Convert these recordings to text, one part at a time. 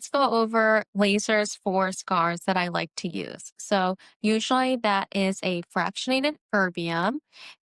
let's go over lasers for scars that I like to use. So usually that is a fractionated erbium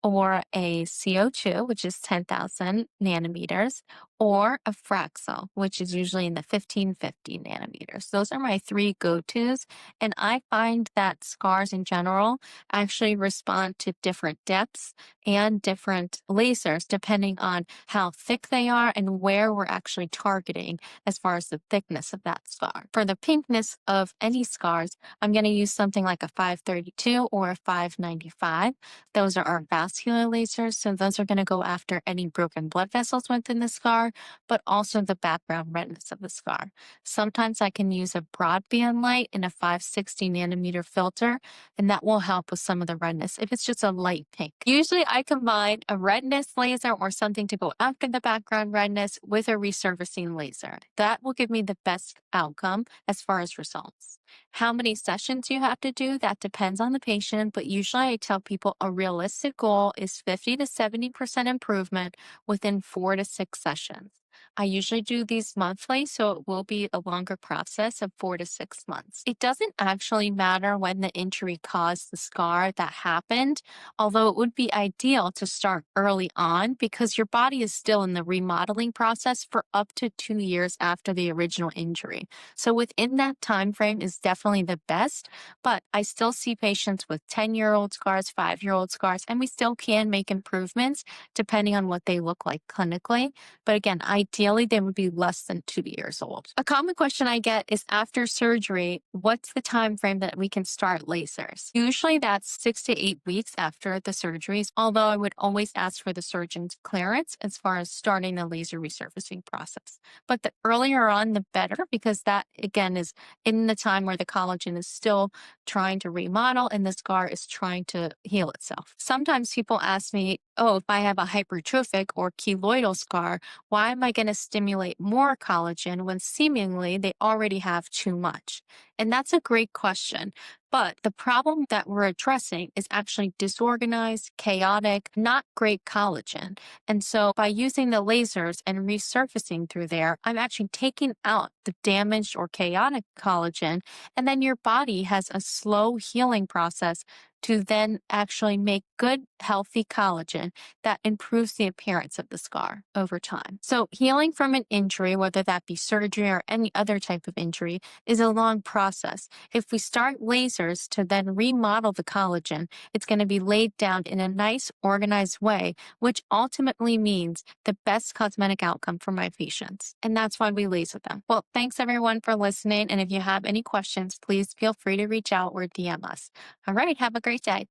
or a CO2, which is 10,000 nanometers, or a Fraxel, which is usually in the 1550 nanometers. Those are my three go-tos. And I find that scars in general actually respond to different depths and different lasers depending on how thick they are and where we're actually targeting as far as the thickness of that scar. For the pinkness of any scars, I'm going to use something like a 532 or a 595. Those are our vascular lasers. So those are going to go after any broken blood vessels within the scar, but also the background redness of the scar. Sometimes I can use a broadband light in a 560 nanometer filter, and that will help with some of the redness if it's just a light pink. Usually I combine a redness laser or something to go after the background redness with a resurfacing laser. That will give me the best outcome as far as results. How many sessions you have to do, that depends on the patient, but usually I tell people a realistic goal is 50 to 70% improvement within 4 to 6 sessions. I usually do these monthly, so it will be a longer process of 4 to 6 months. It doesn't actually matter when the injury caused the scar that happened, although it would be ideal to start early on because your body is still in the remodeling process for up to 2 years after the original injury. So within that time frame is definitely the best, but I still see patients with 10-year-old scars, 5-year-old scars, and we still can make improvements depending on what they look like clinically. But again, ideally, they would be less than 2 years old. A common question I get is after surgery, what's the time frame that we can start lasers? Usually that's 6 to 8 weeks after the surgeries, although I would always ask for the surgeon's clearance as far as starting the laser resurfacing process. But the earlier on, the better, because that, again, is in the time where the collagen is still trying to remodel and the scar is trying to heal itself. Sometimes people ask me, oh, if I have a hypertrophic or keloidal scar, why am I going to stimulate more collagen when seemingly they already have too much? And that's a great question. But the problem that we're addressing is actually disorganized, chaotic, not great collagen. And so by using the lasers and resurfacing through there, I'm actually taking out the damaged or chaotic collagen. And then your body has a slow healing process to then actually make good, healthy collagen that improves the appearance of the scar over time. So healing from an injury, whether that be surgery or any other type of injury, is a long process. If we start lasers to then remodel the collagen, it's going to be laid down in a nice, organized way, which ultimately means the best cosmetic outcome for my patients. And that's why we laser them. Well, thanks everyone for listening. And if you have any questions, please feel free to reach out or DM us. All right, have a great day.